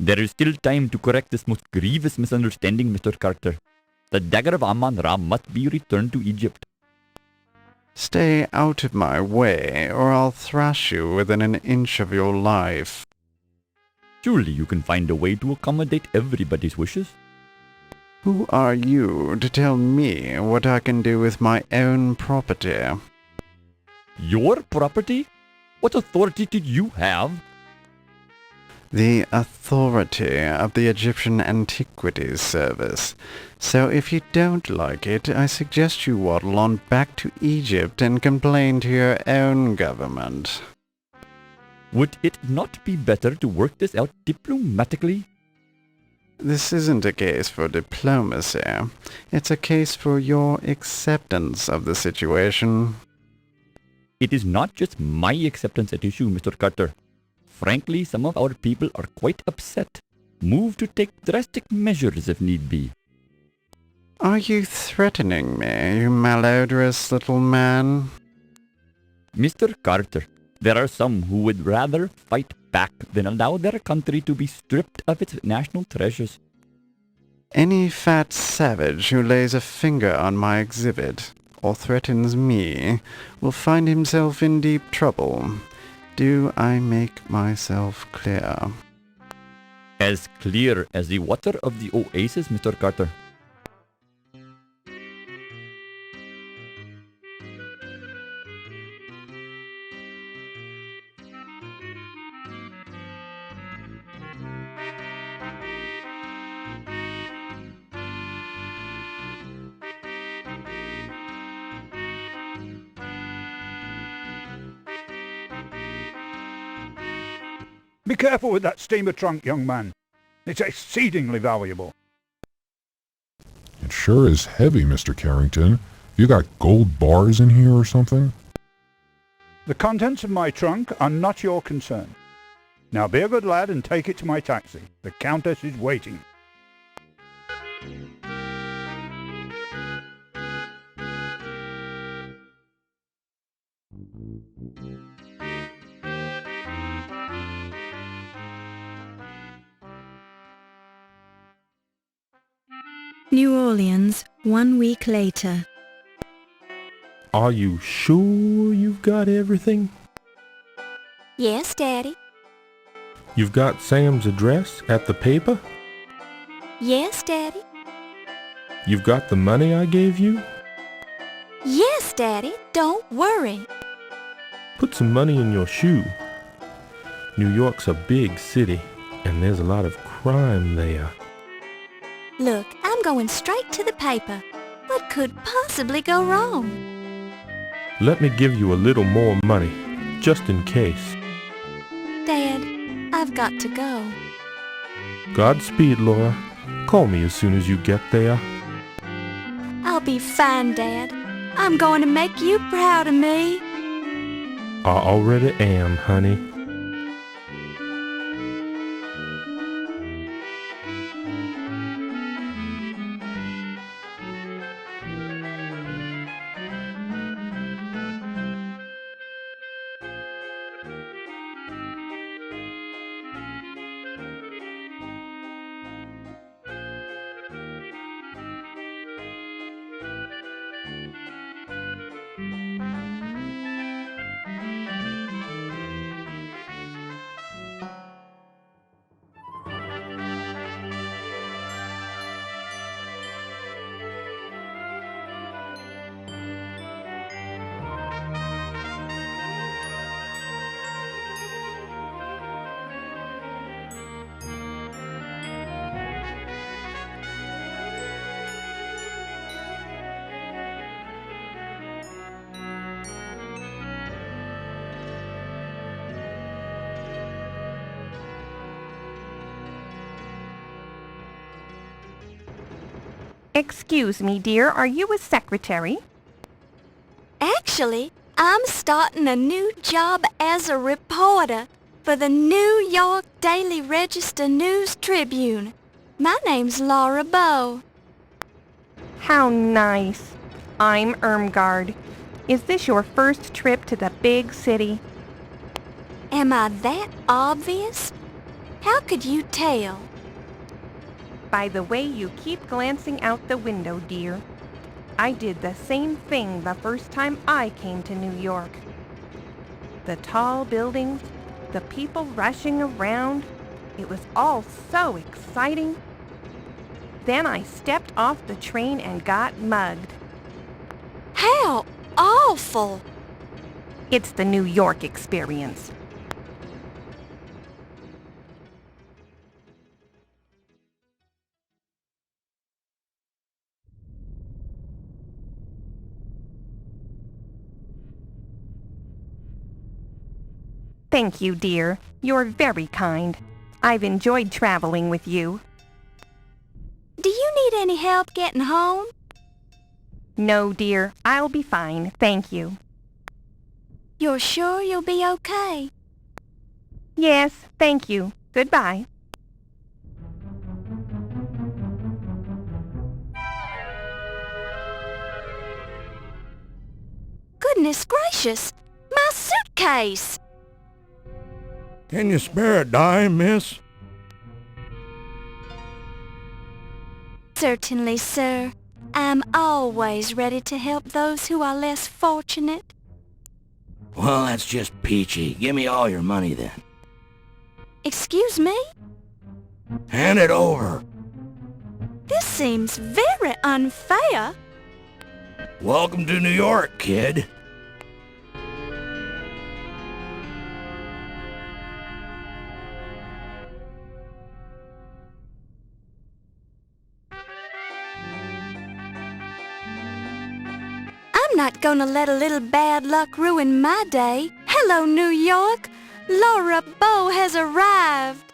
There is still time to correct this most grievous misunderstanding, Mr. Carter. The Dagger of Amon Ra must be returned to Egypt. Stay out of my way, or I'll thrash you within an inch of your life. Surely you can find a way to accommodate everybody's wishes. Who are you to tell me what I can do with my own property? Your property? What authority did you have? The authority of the Egyptian Antiquities Service. So if you don't like it, I suggest you waddle on back to Egypt and complain to your own government. Would it not be better to work this out diplomatically? This isn't a case for diplomacy. It's a case for your acceptance of the situation. It is not just my acceptance at issue, Mr. Carter. Frankly, some of our people are quite upset, moved to take drastic measures if need be. Are you threatening me, you malodorous little man? Mr. Carter, there are some who would rather fight back than allow their country to be stripped of its national treasures. Any fat savage who lays a finger on my exhibit, or threatens me, will find himself in deep trouble. Do I make myself clear? As clear as the water of the oasis, Mr. Carter. Be careful with that steamer trunk, young man. It's exceedingly valuable. It sure is heavy, Mr. Carrington. You got gold bars in here or something? The contents of my trunk are not your concern. Now be a good lad and take it to my taxi. The Countess is waiting. New Orleans, 1 week later. Are you sure you've got everything? Yes, Daddy. You've got Sam's address at the paper? Yes, Daddy. You've got the money I gave you? Yes, Daddy. Don't worry. Put some money in your shoe. New York's a big city, and there's a lot of crime there. Look, I'm going straight to the paper. What could possibly go wrong? Let me give you a little more money, just in case. Dad, I've got to go. Godspeed, Laura. Call me as soon as you get there. I'll be fine, Dad. I'm going to make you proud of me. I already am, honey. Excuse me, dear, are you a secretary? Actually, I'm starting a new job as a reporter for the New York Daily Register News Tribune. My name's Clara Bow. How nice. I'm Irmgard. Is this your first trip to the big city? Am I that obvious? How could you tell? By the way you keep glancing out the window, dear. I did the same thing the first time I came to New York. The tall buildings, the people rushing around, it was all so exciting. Then I stepped off the train and got mugged. How awful! It's the New York experience. Thank you, dear. You're very kind. I've enjoyed traveling with you. Do you need any help getting home? No, dear. I'll be fine. Thank you. You're sure you'll be okay? Yes, thank you. Goodbye. Goodness gracious! My suitcase! Can you spare a dime, miss? Certainly, sir. I'm always ready to help those who are less fortunate. Well, that's just peachy. Give me all your money then. Excuse me? Hand it over. This seems very unfair. Welcome to New York, kid. I'm not gonna let a little bad luck ruin my day. Hello, New York! Clara Bow has arrived!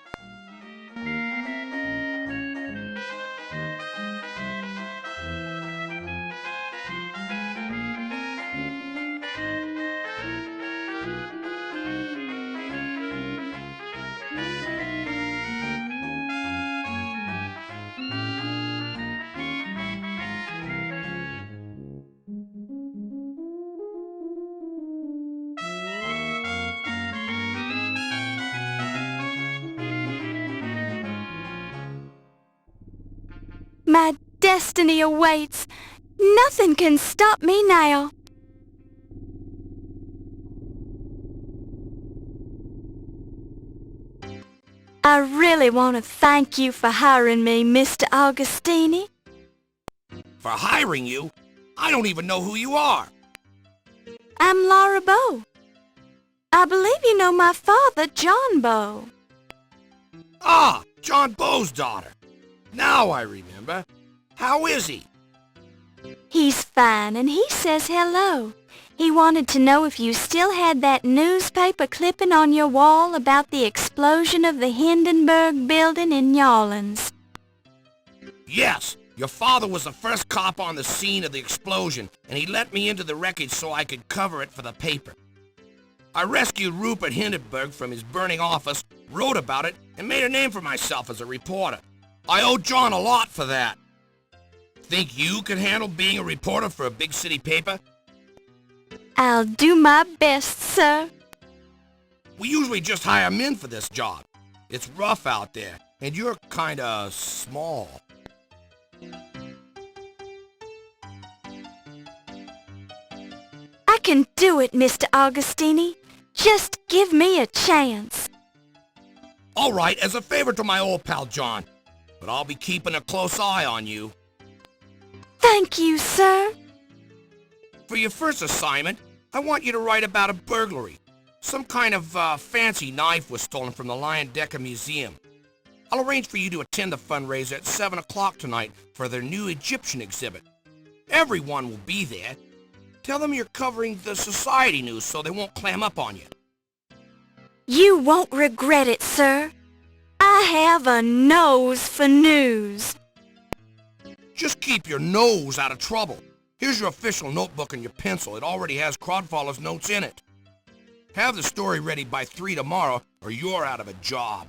My destiny awaits. Nothing can stop me now. I really want to thank you for hiring me, Mr. Augustini. For hiring you? I don't even know who you are. I'm Clara Bow. I believe you know my father, John Bow. Ah, John Bow's daughter. Now I remember. How is he? He's fine, and he says hello. He wanted to know if you still had that newspaper clipping on your wall about the explosion of the Hindenburg building in New Orleans. Yes, your father was the first cop on the scene of the explosion, and he let me into the wreckage so I could cover it for the paper. I rescued Rupert Hindenburg from his burning office, wrote about it, and made a name for myself as a reporter. I owe John a lot for that. Think you could handle being a reporter for a big city paper? I'll do my best, sir. We usually just hire men for this job. It's rough out there, and you're kinda small. I can do it, Mr. Augustini. Just give me a chance. All right, as a favor to my old pal John. But I'll be keeping a close eye on you. Thank you, sir. For your first assignment, I want you to write about a burglary. Some kind of fancy knife was stolen from the Lion Decker Museum. I'll arrange for you to attend the fundraiser at 7 o'clock tonight for their new Egyptian exhibit. Everyone will be there. Tell them you're covering the society news so they won't clam up on you. You won't regret it, sir. I have a nose for news. Just keep your nose out of trouble. Here's your official notebook and your pencil. It already has Crodfaller's notes in it. Have the story ready by 3 tomorrow, or you're out of a job.